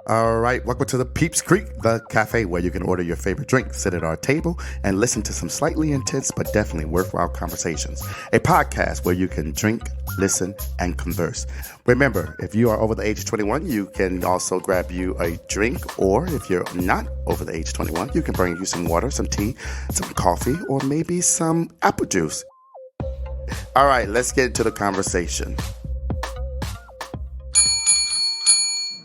All right, welcome to the Peeps Creek, the cafe where you can order your favorite drink, sit at our table, and listen to some slightly intense but definitely worthwhile conversations. A podcast where you can drink, listen, and converse. Remember, if you are over the age of 21, you can also grab you a drink, or if you're not over the age of 21, you can bring you some water, some tea, some coffee, or maybe some apple juice. All right, let's get into the conversation.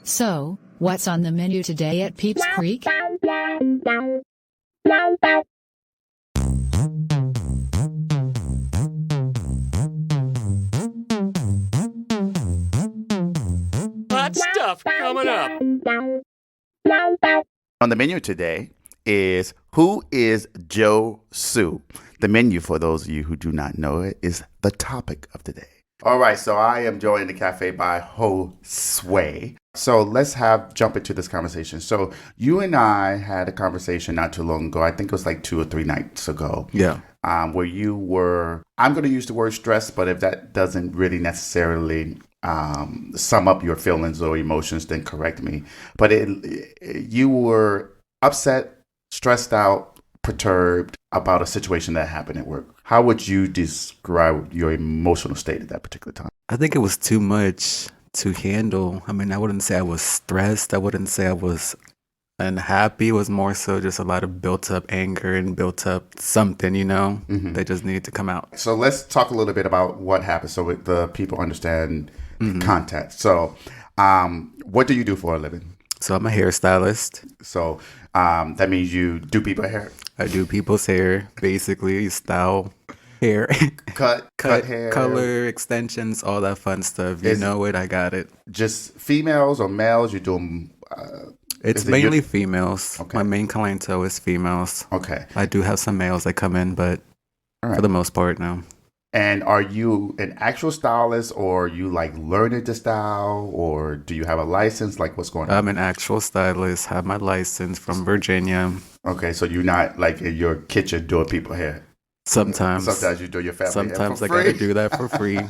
So, what's on the menu today at Peeps Creek? Hot stuff coming up. On the menu today is Who is Josue? The menu, for those of you who do not know it, is the topic of the day. All right, so I am joined in the cafe by Josue. So let's jump into this conversation. So you and I had a conversation not too long ago. I think it was like 2 or 3 nights ago. Yeah. Where you were, I'm going to use the word stress, but if that doesn't really necessarily sum up your feelings or emotions, then correct me. But you were upset, stressed out, perturbed about a situation that happened at work. How would you describe your emotional state at that particular time? I think it was too much to handle. I mean, I wouldn't say I was stressed. I wouldn't say I was unhappy. It was more so just a lot of built up anger and built up something, that just needed to come out. So let's talk a little bit about what happened so the people understand the context. So what do you do for a living? So I'm a hairstylist. So that means you do people's hair? I do people's hair, basically, style hair. Cut hair. Color, extensions, all that fun stuff. You know it, I got it. Just females or males? You do them? It's mainly females. Okay. My main clientele is females. Okay. I do have some males that come in, but for the most part, no. And are you an actual stylist, or are you like learning to style, or do you have a license? Like, what's going on? I'm an actual stylist, have my license from Virginia. Okay, so you're not like in your kitchen doing people's hair? Sometimes you do your family Sometimes hair for I free. gotta do that for free.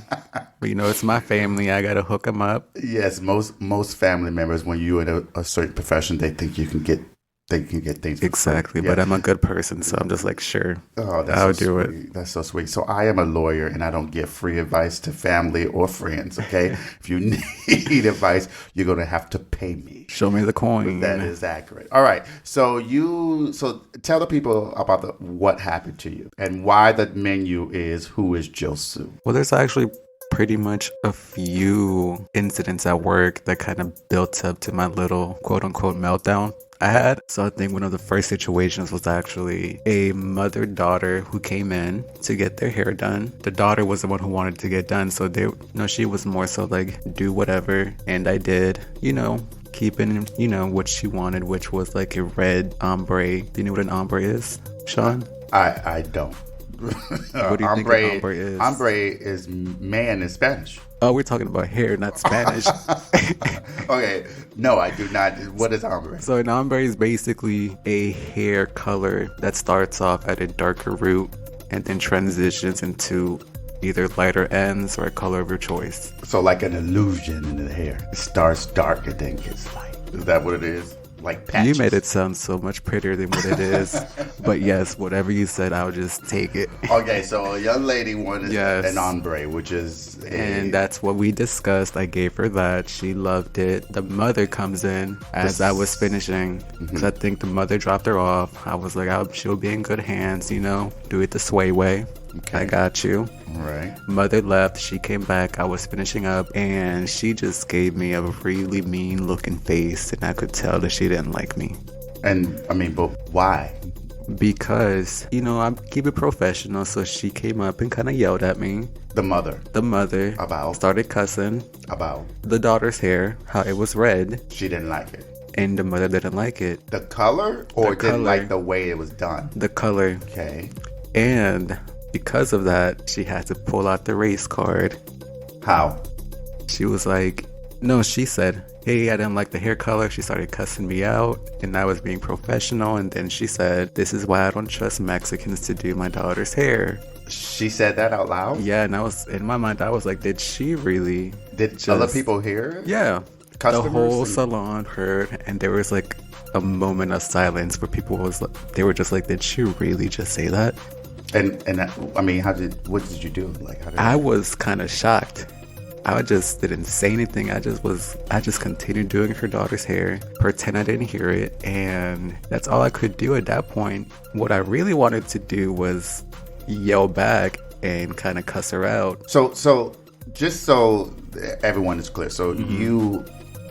But it's my family. I gotta hook them up. Yes, most family members, when you're in a certain profession, they think you can get things. Exactly, but I'm a good person, so I'm just like, sure, I'll do it. That's so sweet. So I am a lawyer, and I don't give free advice to family or friends, okay? If you need advice, you're going to have to pay me. Show me the coin. That is accurate. All right. So tell the people about what happened to you and why the menu is Who is Josue? Well, there's actually pretty much a few incidents at work that kind of built up to my little quote-unquote meltdown I had. So I think one of the first situations was actually a mother-daughter who came in to get their hair done. The daughter was the one who wanted to get done, so she was more so like, do whatever, and I did, keeping, what she wanted, which was like a red ombre. Do you know what an ombre is, Sean? I don't. What do you think an ombre is? Ombre is man in Spanish. Oh, we're talking about hair, not Spanish. Okay. No, I do not. What is ombre? So an ombre is basically a hair color that starts off at a darker root and then transitions into either lighter ends or a color of your choice. So like an illusion in the hair. It starts dark and then gets light. Is that what it is? Like patches? You made it sound so much prettier than what it is. But yes, whatever you said, I'll just take it. Okay, so a young lady wanted an ombre, which is and that's what we discussed. I gave her that. She loved it. The mother comes in as I was finishing. Because I think the mother dropped her off. I was like, she'll be in good hands, do it the sway way. Okay. I got you. All right. Mother left. She came back. I was finishing up, and she just gave me a really mean looking face, and I could tell that she didn't like me. And I mean, but why? Because, I keep it professional, so she came up and kind of yelled at me. The mother. About? Started cussing. About? The daughter's hair, how it was red. She didn't like it. And the mother didn't like it. The color? Or didn't like the way it was done? The color. Okay. And because of that, she had to pull out the race card. How? She was like, no, she said, hey, I didn't like the hair color. She started cussing me out, and I was being professional. And then she said, this is why I don't trust Mexicans to do my daughter's hair. She said that out loud? Yeah, and I was, in my mind, I was like, did she really? Did other people hear it? Yeah. customers? The whole salon heard, and there was like a moment of silence where people they were just like, did she really just say that? And I mean, what did you do? Like, I was kind of shocked. I just didn't say anything. I just continued doing her daughter's hair, pretend I didn't hear it, and that's all I could do at that point. What I really wanted to do was yell back and kind of cuss her out. So just so everyone is clear, so you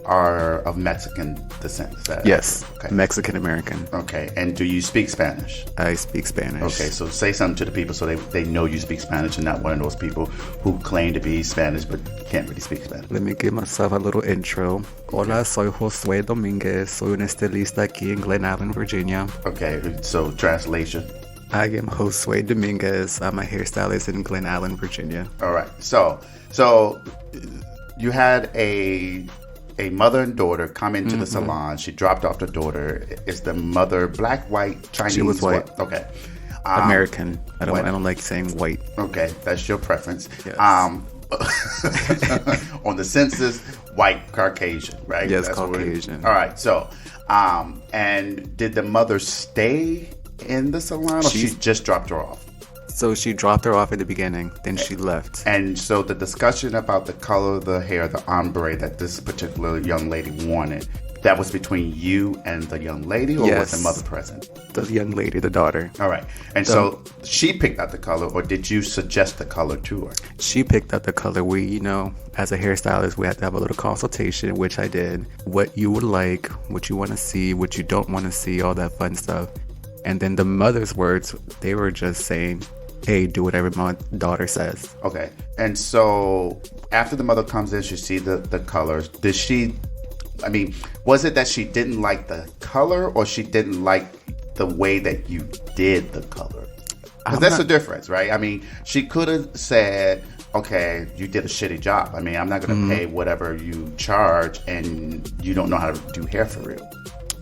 are of Mexican descent, is that? Yes, okay. Mexican American. Okay, and do you speak Spanish? I speak Spanish. Okay, so say something to the people so they know you speak Spanish and not one of those people who claim to be Spanish but can't really speak Spanish. Let me give myself a little intro. Hola, soy Josue Domínguez. Soy un estilista aquí en Glen Allen, Virginia. Okay, so translation. I am Josue Domínguez. I'm a hairstylist in Glen Allen, Virginia. All right, so you had a mother and daughter come into the salon. She dropped off the daughter. Is the mother black, white, Chinese? She was white. What? Okay. American. I don't like saying white. Okay, that's your preference. Yes. On the census, white, Caucasian, right? Yes, that's Caucasian. All right, so, and did the mother stay in the salon, or she just dropped her off? So she dropped her off at the beginning, then she left. And so the discussion about the color of the hair, the ombre that this particular young lady wanted, that was between you and the young lady, or yes. was the mother present? The young lady, the daughter. All right. And so she picked out the color, or did you suggest the color to her? She picked out the color. We, as a hairstylist, we had to have a little consultation, which I did. What you would like, what you want to see, what you don't want to see, all that fun stuff. And then the mother's words, they were just saying, hey, do whatever my daughter says. Okay. And so after the mother comes in, she sees the colors. Was it that she didn't like the color, or she didn't like the way that you did the color? Because that's the difference, right? I mean, she could have said, okay, you did a shitty job. I mean, I'm not going to pay whatever you charge, and you don't know how to do hair for real.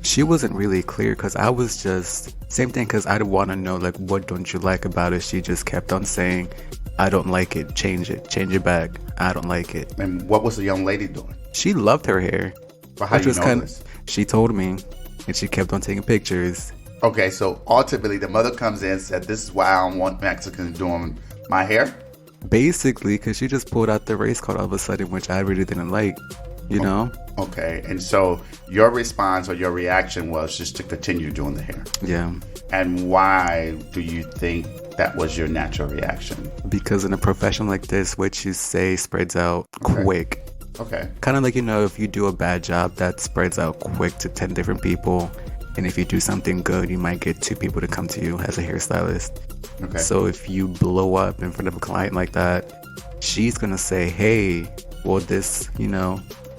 She wasn't really clear, because I was just, same thing, because I'd want to know, like, what don't you like about it? She just kept on saying, I don't like it, change it back, I don't like it. And what was the young lady doing? She loved her hair. But how do you know this? She told me, and she kept on taking pictures. Okay, so ultimately the mother comes in and said, this is why I don't want Mexicans doing my hair? Basically, because she just pulled out the race card all of a sudden, which I really didn't like, know? Okay, and so your response or your reaction was just to continue doing the hair? Yeah. And why do you think that was your natural reaction? Because in a profession like this, what you say spreads out quick. Okay. Kind of like, if you do a bad job, that spreads out quick to 10 different people. And if you do something good, you might get 2 people to come to you as a hairstylist. Okay. So if you blow up in front of a client like that, she's going to say, hey, well, this,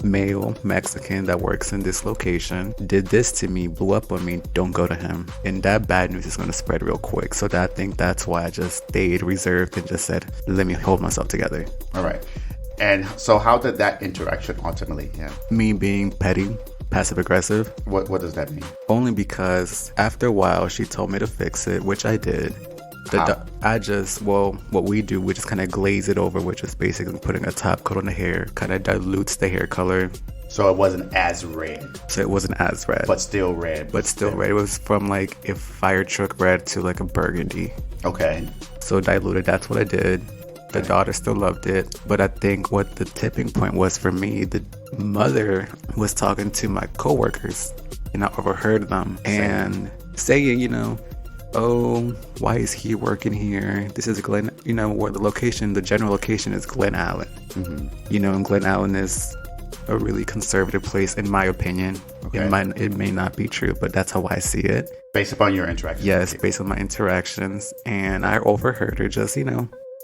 male Mexican that works in this location did this to me, blew up on me, don't go to him. And that bad news is going to spread real quick. So I think that's why I just stayed reserved and just said, let me hold myself together. All right. And so how did that interaction ultimately end? Me being petty, passive aggressive. What does that mean? Only because after a while she told me to fix it, which I did. What we do, we just kind of glaze it over, which is basically putting a top coat on the hair, kind of dilutes the hair color. So it wasn't as red. So it wasn't as red. But still red. But still red. It was from like a fire truck red to like a burgundy. Okay. So diluted, that's what I did. The daughter still loved it. But I think what the tipping point was for me, the mother was talking to my coworkers, and I overheard them and saying, oh, why is he working here? This is where the general location is Glen Allen. Mm-hmm. And Glen Allen is a really conservative place, in my opinion. Okay. It may not be true, but that's how I see it. Based upon your interactions? Yes, based on my interactions. And I overheard her just,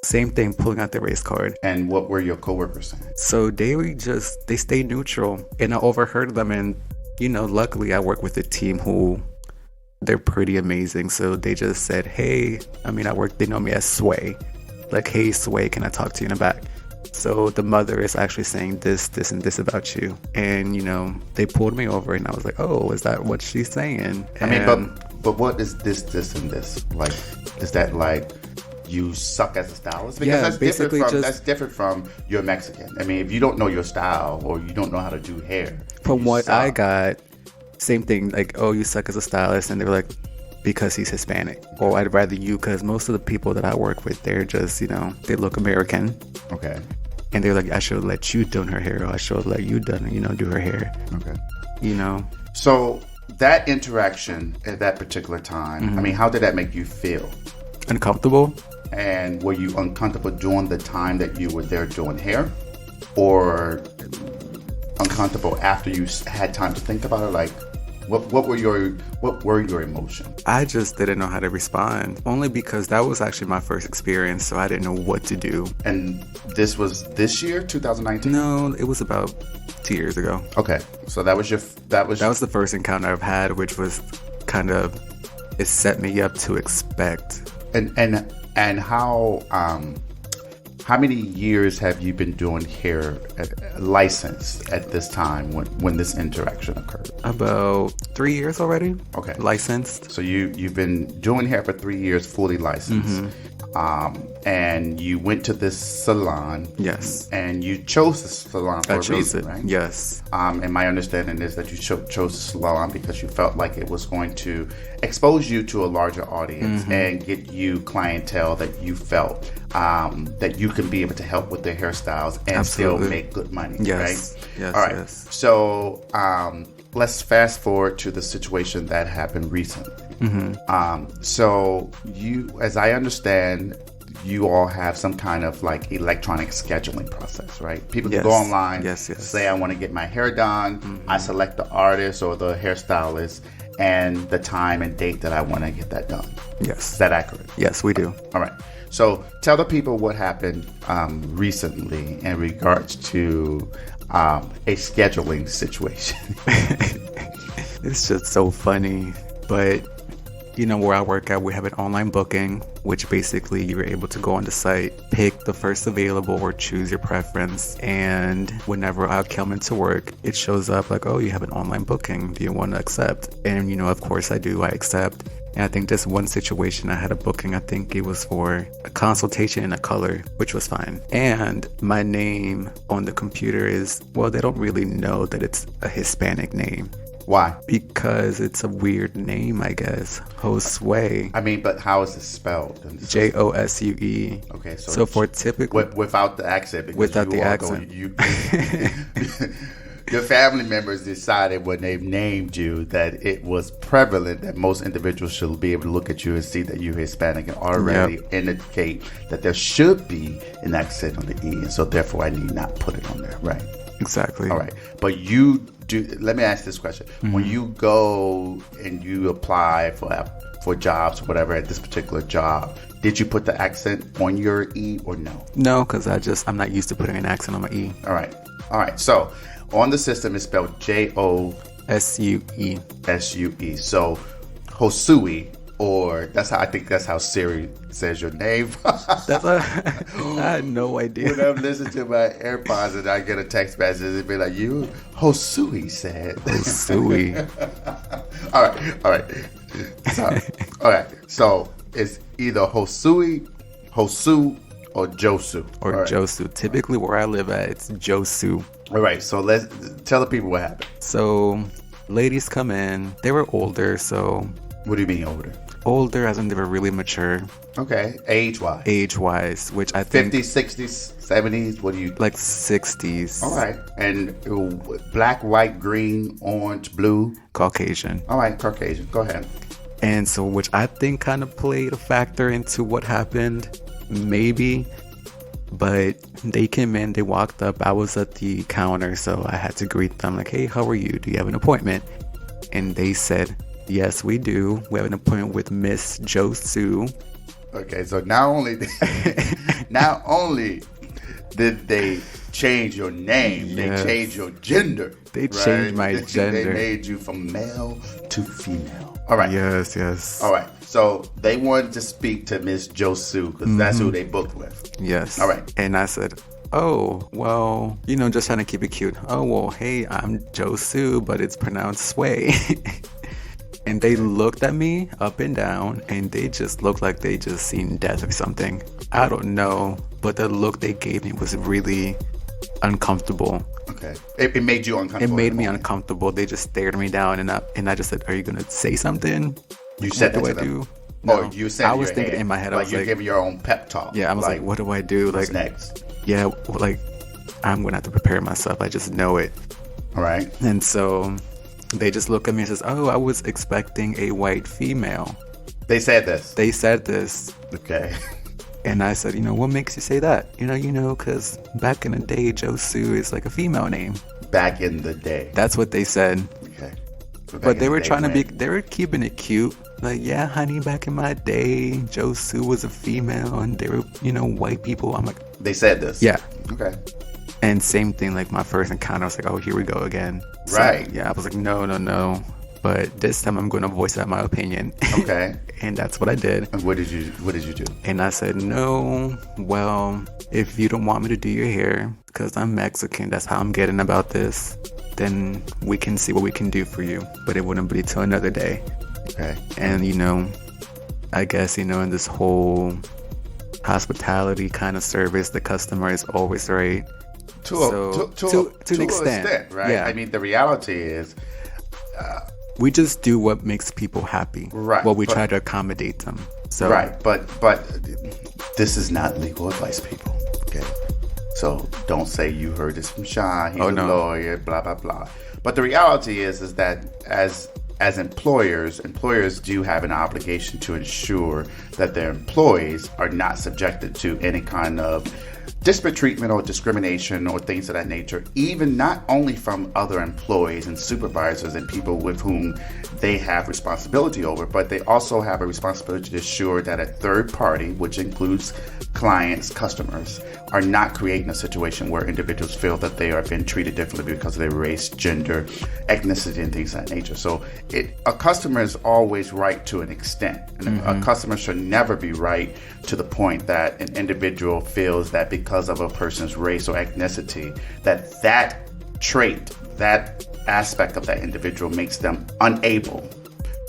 same thing, pulling out the race card. And what were your coworkers saying? So they stayed neutral. And I overheard them. And, luckily I work with a team who, they're pretty amazing. So they just said, hey, they know me as Sway. Like, hey, Sway, can I talk to you in the back? So the mother is actually saying this, and this about you. And, they pulled me over and I was like, oh, is that what she's saying? But what is this, and this? Like, is that like you suck as a stylist? Because Yeah, that's basically that's different from you're Mexican. I mean, if you don't know your style or you don't know how to do hair, From you what I suck. got, same thing, like, oh, you suck as a stylist, and they were like, because he's Hispanic, or I'd rather you, because most of the people that I work with, they're just, they look American, Okay. and they're like, I should let you done her hair, or I should let you done, do her hair, Okay. So that interaction at that particular time, I mean, how did that make you feel? uncomfortable. And were you uncomfortable during the time that you were there doing hair, or uncomfortable after you had time to think about it? Like, what were your emotions? I just didn't know how to respond, only because that was actually my first experience, so I didn't know what to do. And this was this year, 2019? No, it was about 2 years ago. Okay, so that was the first encounter I've had, which was kind of, it set me up to expect. And how many years have you been doing hair licensed at this time when this interaction occurred? About 3 years already. Okay. Licensed. So you've been doing hair for 3 years, fully licensed. And you went to this salon. Yes. And you chose the salon for I a chose reason, it. right? Yes. And my understanding is that you chose the salon because you felt like it was going to expose you to a larger audience and get you clientele that you felt that you can be able to help with their hairstyles and Absolutely. still make good money, Yes. right? Yes. All right. Yes. So let's fast forward to the situation that happened recently. So you, as I understand, you all have some kind of like electronic scheduling process, right? People can Yes. go online, Yes. say I want to get my hair done. I select the artist or the hairstylist and the time and date that I want to get that done. Yes. Is that accurate? Yes, we do. All right. So tell the people what happened recently in regards to a scheduling situation. It's just so funny, but where I work at, we have an online booking, which basically you're able to go on the site, pick the first available or choose your preference. And whenever I come into work, it shows up like, oh, you have an online booking. Do you want to accept? And, of course I do. I accept. And I think just one situation, I had a booking. I think it was for a consultation in a color, which was fine. And my name on the computer is, well, they don't really know that it's a Hispanic name. Why? Because it's a weird name, I guess. Josue. I mean, but how is it spelled? Josue. Okay, So for typically without the accent, because Without you the all accent. Your family members decided when they named you that it was prevalent that most individuals should be able to look at you and see that you're Hispanic and already indicate that there should be an accent on the E, and so therefore I need not put it on there, right? Exactly. All right, but you do. Let me ask this question: when you go and you apply for jobs or whatever at this particular job, did you put the accent on your E or no? No, because I'm not used to putting an accent on my E. All right. So on the system, it's spelled Josue. Sue. So Josue, or that's how Siri says your name. I had no idea. When I'm listening to my AirPods and I get a text message, it'd be like, you, Josue said. Josue. All right. So it's either Josue, Josu, or Josue. Or All right. Josue. Typically where I live at, it's Josue. All right. So let's tell the people what happened. So ladies come in. They were older, so... What do you mean older? Older as in they were really mature. Okay. Age-wise. Age-wise, which I think... 50s, 60s, 70s? What do you... Like 60s. All right. And black, white, green, orange, blue? Caucasian. All right. Caucasian. Go ahead. And so, which I think kind of played a factor into what happened, maybe. But they came in, they walked up. I was at the counter, so I had to greet them like, hey, how are you? Do you have an appointment? And they said, yes, we do. We have an appointment with Miss Josue. Okay, so not only did they change your name, Yes. they changed your gender. They changed my They gender. made you from male to female. All right. Yes. All right. So they wanted to speak to Miss Josue because that's who they booked with. Yes. All right. And I said, oh, well, just trying to keep it cute. Oh, well, hey, I'm Josue, but it's pronounced Sway. And they looked at me up and down, and they just looked like they just seen death or something. I don't know, but the look they gave me was really uncomfortable. Okay. It made you uncomfortable. It made me uncomfortable. They just stared me down, and I just said, "Are you gonna say something?" You said what that do to I them? do? No, No, you said I was thinking in my head, I like was you're like, giving your own pep talk. yeah, I was like, what do I do? What's Like, next? yeah, like I'm gonna have to prepare myself. I just know it. All right. And so they just look at me and says, "Oh, I was expecting a white female." They said this. They said this. Okay. And I said, what makes you say that? Because back in the day, Josue is like a female name. Back in the day. That's what they said. Okay. But they were trying to they were keeping it cute. Like, yeah, honey, back in my day, Josue was a female and they were, white people. I'm like, They said this. yeah. Okay. And same thing, like my first encounter, I was like, oh, here we go again. So, Right. yeah, I was like, no. But this time I'm going to voice out my opinion. Okay. And that's what I did. And what did you do? And I said, no, well, if you don't want me to do your hair, because I'm Mexican, that's how I'm getting about this, then we can see what we can do for you. But it wouldn't be till another day. Okay. And, I guess, in this whole hospitality kind of service, the customer is always right. To an extent, right? Yeah. I mean, the reality is, we just do what makes people happy. Right. Well, we try to accommodate them. So right. But this is not legal advice, people. Okay. So don't say you heard this from Sean. He's a lawyer. Blah blah blah. But the reality is that as employers do have an obligation to ensure that their employees are not subjected to any kind of disparate treatment or discrimination or things of that nature, even not only from other employees and supervisors and people with whom they have responsibility over, but they also have a responsibility to ensure that a third party, which includes clients, customers, are not creating a situation where individuals feel that they are being treated differently because of their race, gender, ethnicity, and things of that nature. So a customer is always right to an extent. And a customer should never be right to the point that an individual feels that because of a person's race or ethnicity, that trait, that aspect of that individual makes them unable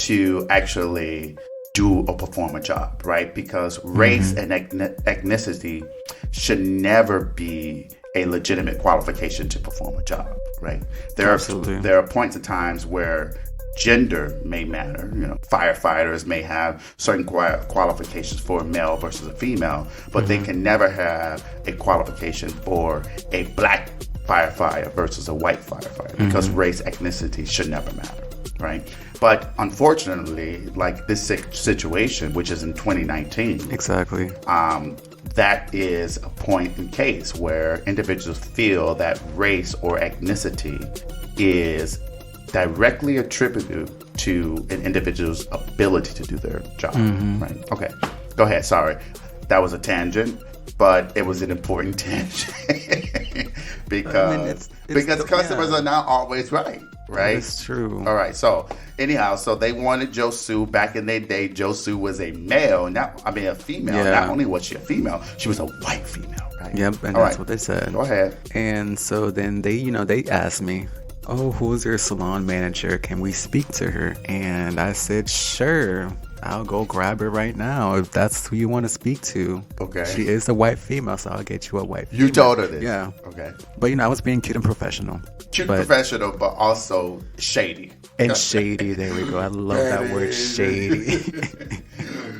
to actually do or perform a job, right? Because race and ethnicity should never be a legitimate qualification to perform a job, right? There are points and times where gender may matter. Firefighters may have certain qualifications for a male versus a female, but they can never have a qualification for a black firefighter versus a white firefighter because race, ethnicity should never matter, right? But unfortunately, like this situation, which is in 2019, exactly, that is a point in case where individuals feel that race or ethnicity is directly attributed to an individual's ability to do their job, right? Okay, go ahead. Sorry, that was a tangent, but it was an important tangent because customers are not always right. That's true. All right. So anyhow, they wanted Josue back in their day. Josue was a male, a female. Yeah. Not only was she a female, she was a white female, right? Yep, and that's what they said. Go ahead. And so then they asked me, oh, who's your salon manager? Can we speak to her? And I said, sure. I'll go grab her right now if that's who you want to speak to. Okay. She is a white female, so I'll get you a white female. You told her this? Yeah. Okay. But, I was being cute and professional. Professional, but also shady. And shady, there we go. I love that word, shady.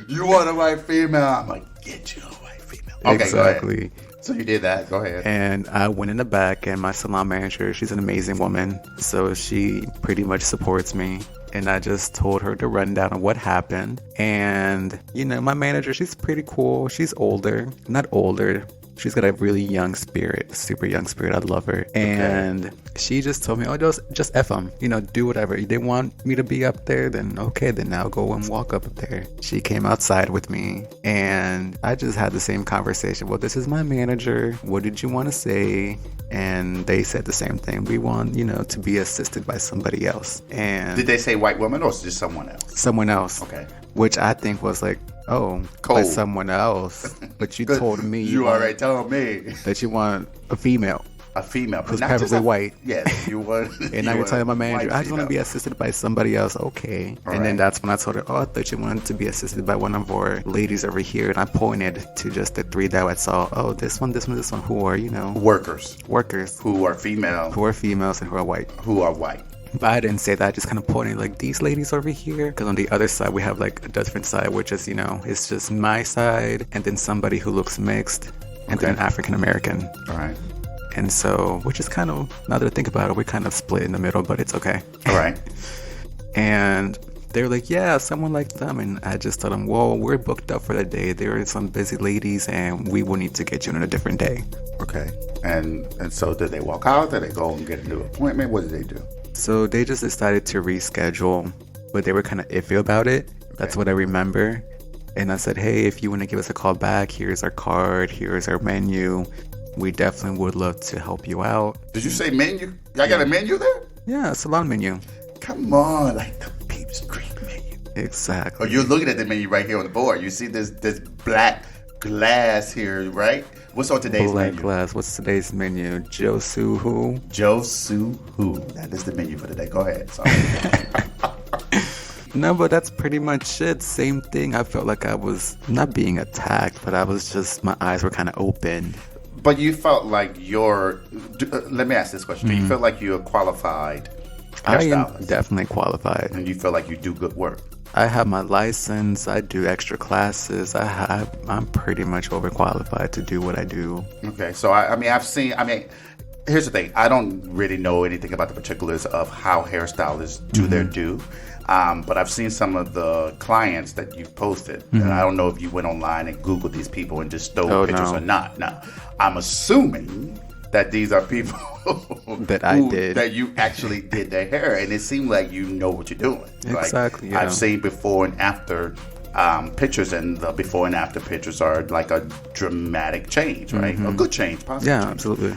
You want a white female? I'm like, get you a white female. Okay, exactly. Go ahead. So you did that. Go ahead. And I went in the back, and my salon manager, she's an amazing woman. So she pretty much supports me. And I just told her the rundown of what happened. And, my manager, she's pretty cool. She's older. Not older. She's got a really young spirit, super young spirit. I love her. And she just told me, oh, just F them. Do whatever. They want me to be up there, then okay, then I'll go and walk up there. She came outside with me, and I just had the same conversation. Well, this is my manager. What did you want to say? And they said the same thing. We want, to be assisted by somebody else. And did they say white woman or just someone else? Someone else. Okay. Which I think was like, oh, cold. By someone else. But you told me you already told me that you want a female. a female, but who's not just perfectly white. Yes, you want. And now you're telling my manager, I just want to be assisted by somebody else. Okay. All and then right. that's when I told her, oh, I thought you wanted to be assisted by one of our ladies over here. And I pointed to just the three that I saw. Oh, this one, this one, this one. Who are, workers who are female, are females and who are white. who are white. But I didn't say that. I just kind of pointed like these ladies over here. Because on the other side, we have like a different side, which is, it's just my side and then somebody who looks mixed and then an African American. All right. And so, which is kind of, now that I think about it, we kind of split in the middle, but it's okay. All right. And they were like, yeah, someone like them. And I just told them, well, we're booked up for the day. There are some busy ladies and we will need to get you on a different day. Okay. And so did they walk out? Did they go and get a new appointment? What did they do? So they just decided to reschedule, but they were kind of iffy about it. That's what I remember. And I said, hey, if you want to give us a call back, here's our card, here's our menu. We definitely would love to help you out. Did you say menu? Y'all got a menu there? Yeah, a salon menu. Come on, like the Peeps Creek menu. Exactly. Oh, you're looking at the menu right here on the board. You see this black glass here, right? What's on today's Black menu? glass. What's today's menu? Josue Who? Josue Who. That is the menu for today. Go ahead. Sorry. No, but that's pretty much it. Same thing. I felt like I was not being attacked, but I was just, my eyes were kind of open. But you felt like let me ask this question. Do you feel like you're a qualified I hairstylist? am definitely qualified. And you feel like you do good work? I have my license. I do extra classes. I'm pretty much overqualified to do what I do. Okay. So, here's the thing. I don't really know anything about the particulars of how hairstylists do their due. But I've seen some of the clients that you've posted. And I don't know if you went online and Googled these people and just stole pictures or not. Now, I'm assuming that these are people that you actually did their hair. And it seemed like you know what you're doing. Exactly. Like, I've seen before and after pictures, and the before and after pictures are like a dramatic change, right? A good change, positive change. Absolutely.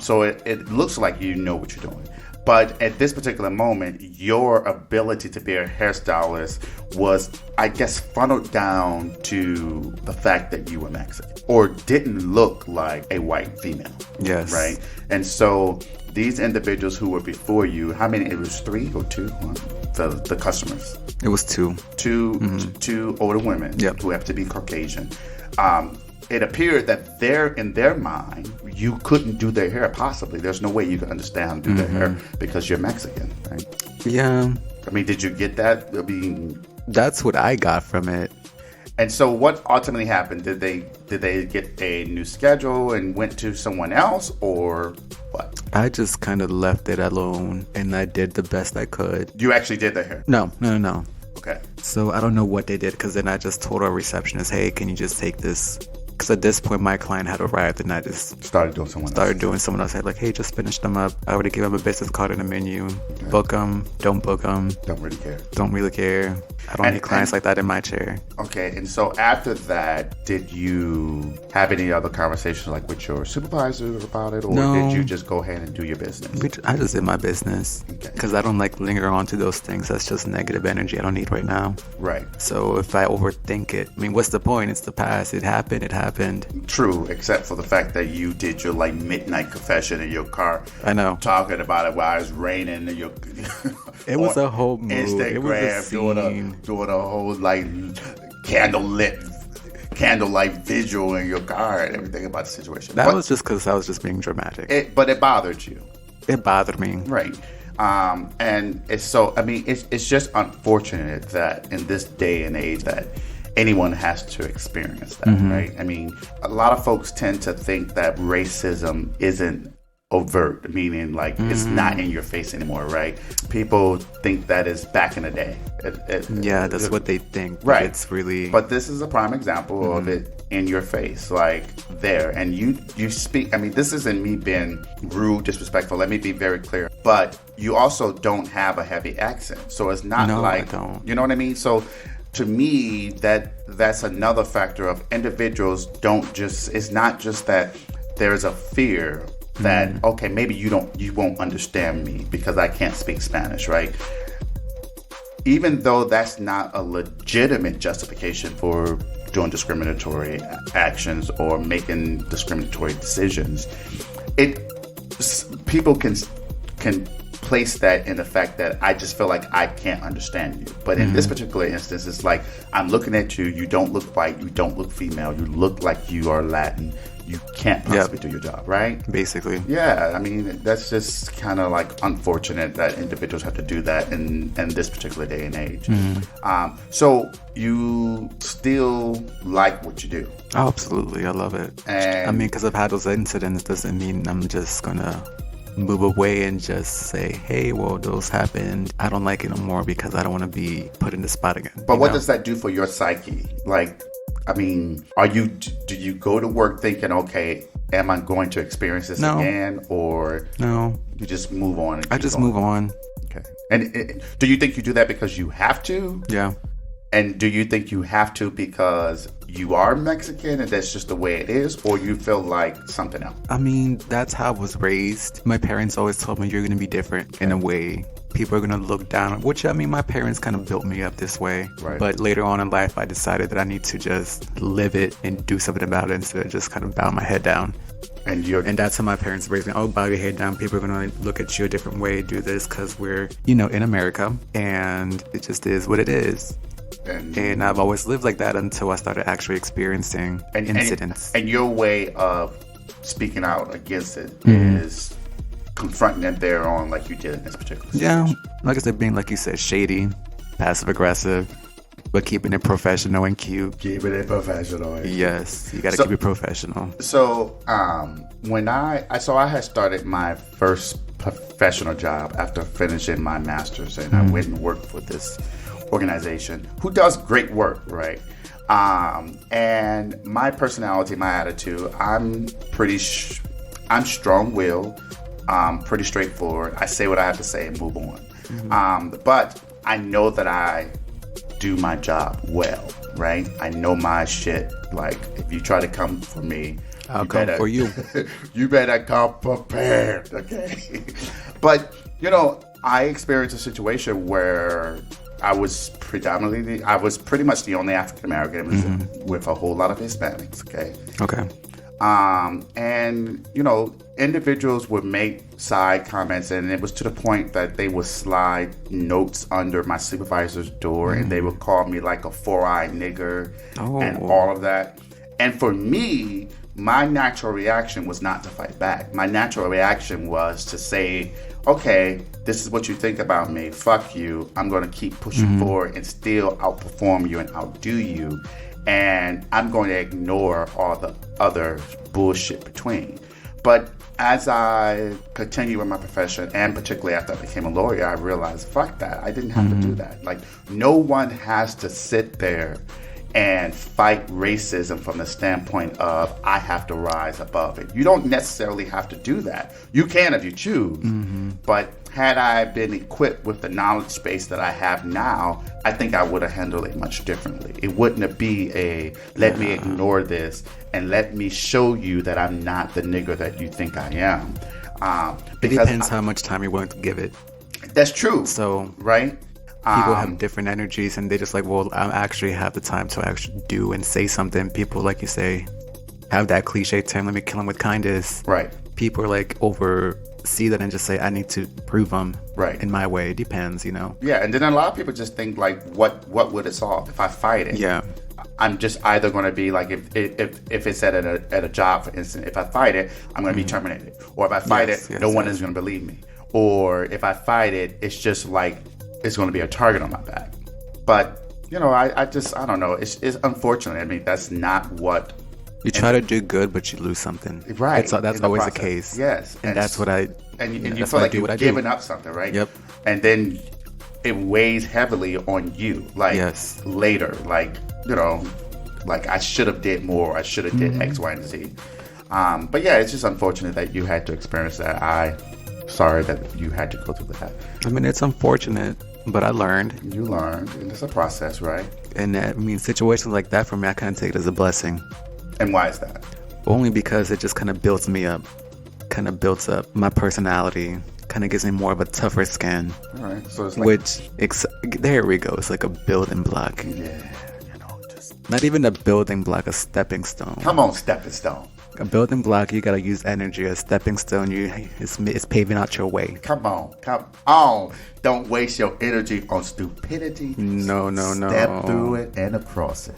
So it looks like you know what you're doing. But at this particular moment, your ability to be a hairstylist was, I guess, funneled down to the fact that you were Mexican or didn't look like a white female. Yes. Right? And so these individuals who were before you, how many? It was 3 or 2? The customers. It was 2. Two older women who have to be Caucasian. It appeared that in their mind, you couldn't do their hair possibly. There's no way you could understand how to do their hair because you're Mexican, right? Yeah. I mean, did you get that? I mean, that's what I got from it. And so what ultimately happened? Did they get a new schedule and went to someone else, or what? I just kind of left it alone and I did the best I could. You actually did their hair? No. Okay. So I don't know what they did, because then I just told our receptionist, hey, can you just take this? Because at this point, my client had arrived and I just started doing someone else. I had like, hey, just finish them up. I already gave them a business card and a menu. Okay. Book them, don't book them. Don't really care. I don't need clients like that in my chair. Okay, and so after that, did you have any other conversations like with your supervisor about it, or did you just go ahead and do your business? I just did my business because I don't like linger on to those things. That's just negative energy I don't need right now. Right. So if I overthink it, I mean, what's the point? It's the past. It happened. True, except for the fact that you did your like midnight confession in your car. I know. Talking about it while it's raining and it was a whole mood. Instagram, it was a scene. doing a whole like candlelight visual in your car and everything about the situation. That was just because I was just being dramatic. But it bothered you. It bothered me. Right. And it's so, I mean, it's just unfortunate that in this day and age that anyone has to experience that, right? I mean, a lot of folks tend to think that racism isn't overt, meaning like it's not in your face anymore, right? People think that is back in the day. That's what they think. Right. It's really... But this is a prime example of it in your face, like there. And you speak, I mean, this isn't me being rude, disrespectful. Let me be very clear. But you also don't have a heavy accent. So it's not like, I don't. You know what I mean? So to me, that's another factor of individuals it's not just that there's a fear that, okay, maybe you won't understand me because I can't speak Spanish, right? Even though that's not a legitimate justification for doing discriminatory actions or making discriminatory decisions, people can place that in the fact that I just feel like I can't understand you. But in this particular instance, it's like I'm looking at you. You don't look white. You don't look female. You look like you are Latin. You can't possibly do your job, right? Basically. Yeah, I mean, that's just kind of like unfortunate that individuals have to do that in this particular day and age. So you still like what you do? Oh, absolutely. I love it. And I mean, because I've had those incidents doesn't mean I'm just going to move away and just say, hey, well, those happened. I don't like it no more because I don't want to be put in the spot again. But what does that do for your psyche? Like, I mean, do you go to work thinking, okay, am I going to experience this again? Or no, you just move on? I just move on. Okay. And do you think you do that because you have to? Yeah. And do you think you have to because you are Mexican and that's just the way it is? Or you feel like something else? I mean, that's how I was raised. My parents always told me you're going to be different in a way. People are going to look down on, which I mean, my parents kind of built me up this way. Right. But later on in life, I decided that I need to just live it and do something about it instead of just kind of bow my head down. And that's how my parents raised me. Oh, bow your head down. People are going to look at you a different way, do this because we're, in America. And it just is what it is. And I've always lived like that until I started actually experiencing incidents. And your way of speaking out against it is confronting them there on like you did in this particular situation. Yeah, like I said, being, like you said, shady, passive aggressive, but keeping it professional and cute. Keeping it professional. Yes, you got to keep it professional. So when I had started my first professional job after finishing my master's, and I went and worked for this organization who does great work, right? And my personality, my attitude, I'm strong-willed, pretty straightforward. I say what I have to say and move on. But I know that I do my job well, right? I know my shit. Like, if you try to come for me, I'll come for you. You better come prepared, okay? But, I experienced a situation where I was pretty much the only African American with a whole lot of Hispanics, okay? Okay. And, individuals would make side comments, and it was to the point that they would slide notes under my supervisor's door, and they would call me like a four-eyed nigger and all of that. And for me, my natural reaction was not to fight back. My natural reaction was to say, okay, this is what you think about me. Fuck you. I'm going to keep pushing forward and still outperform you and outdo you. And I'm going to ignore all the other bullshit between. But as I continue in my profession, and particularly after I became a lawyer, I realized, fuck that. I didn't have to do that. Like, no one has to sit there and fight racism from the standpoint of I have to rise above it. You don't necessarily have to do that. You can if you choose. But had I been equipped with the knowledge base that I have now, I think I would have handled it much differently. It wouldn't have been let me ignore this and let me show you that I'm not the nigger that you think I am. It depends how much time you're willing to give it. That's true. So, right? People have different energies, and they just like, well, I actually have the time to actually do and say something. People, like you say, have that cliche term, let me kill them with kindness. Right. People are like see that and just say, I need to prove them in my way. It depends, Yeah, and then a lot of people just think like, what would it solve if I fight it? Yeah. I'm just either going to be like, if it's at a job, for instance, if I fight it, I'm going to be terminated. Or if I fight no one is going to believe me. Or if I fight it, it's just like, it's going to be a target on my back. But, I don't know. It's unfortunate. I mean, that's not what... You try to do good, but you lose something. Right. That's always the case. Yes. And that's what I... And you feel like you're giving up something, right? Yep. And then it weighs heavily on you. Like, later. Like, like I should have did more. I should have did X, Y, and Z. But yeah, it's just unfortunate that you had to experience that. Sorry that you had to go through that. I mean, it's unfortunate, but I learned. You learned, and it's a process, right? And situations like that for me, I kind of take it as a blessing. And why is that? Only because it just kind of builds me up, kind of builds up my personality, kind of gives me more of a tougher skin. All right, so it's like... there we go. It's like a building block. Yeah, not even a building block, a stepping stone. Come on, stepping stone. A building block, you gotta use energy. A stepping stone, it's paving out your way. Come on. Don't waste your energy on stupidity. No. Step through it and across it.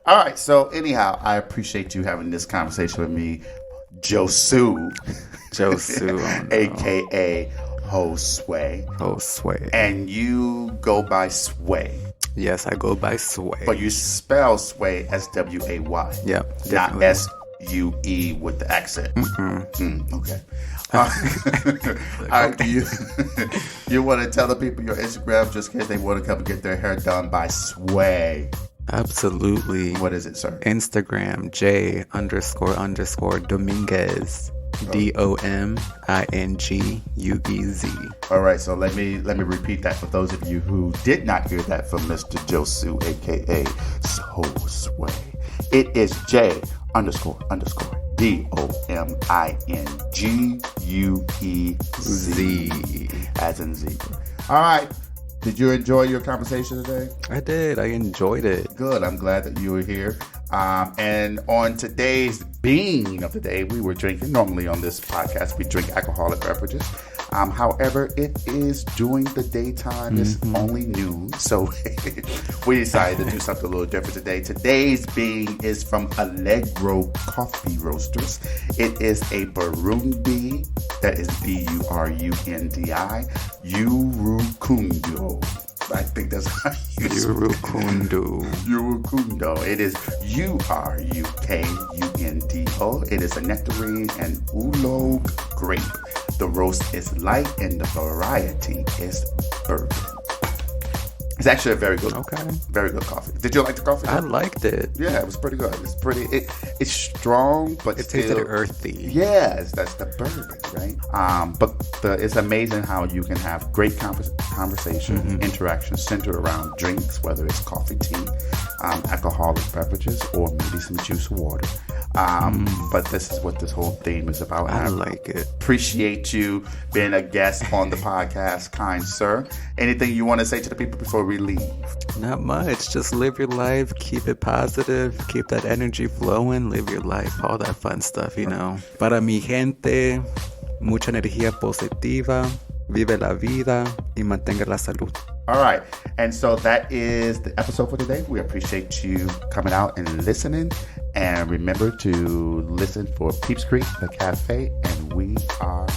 All right. So anyhow, I appreciate you having this conversation with me, Josue, Josue, aka Josue. And you go by Sway. Yes, I go by Sway. But you spell Sway S-W-A-Y. Yeah, not S-U-E with the accent. Okay. All right, you want to tell the people your Instagram just in case they want to come and get their hair done by Sway? Absolutely. What is it, sir? Instagram, J__Dominguez. DOMINGUEZ. All right, so let me repeat that for those of you who did not hear that from Mr. Josue, aka Sway. It is J__DOMINGUEZ as in zebra. All right. Did you enjoy your conversation today? I did. I enjoyed it. Good. I'm glad that you were here. And on today's bean of the day, we were drinking. Normally on this podcast, we drink alcoholic beverages. However, it is during the daytime. It's only noon. So we decided to do something a little different today. Today's bean is from Allegro Coffee Roasters. It is a Burundi, that is B-U-R-U-N-D-I, Urukundo. I think that's how you Urukundo. Urukundo. It is Urukundo. It is a nectarine and oolong grape. The roast is light and the variety is bourbon. It's actually a very good coffee. Did you like the coffee? I liked it. Yeah, it was pretty good. It's pretty. It's strong, but it tasted earthy. Yes, that's the bourbon, right? But it's amazing how you can have great conversation, interaction centered around drinks, whether it's coffee, tea, alcoholic beverages, or maybe some juice water. But this is what this whole theme is about. I like it. Appreciate you being a guest on the podcast, kind sir. Anything you want to say to the people before we leave? Not much. Just live your life. Keep it positive. Keep that energy flowing. Live your life. All that fun stuff, you know. Para mi gente, mucha energía positiva. Vive la vida y mantenga la salud. All right. And so that is the episode for today. We appreciate you coming out and listening. And remember to listen for Peeps Creek, the cafe. And we are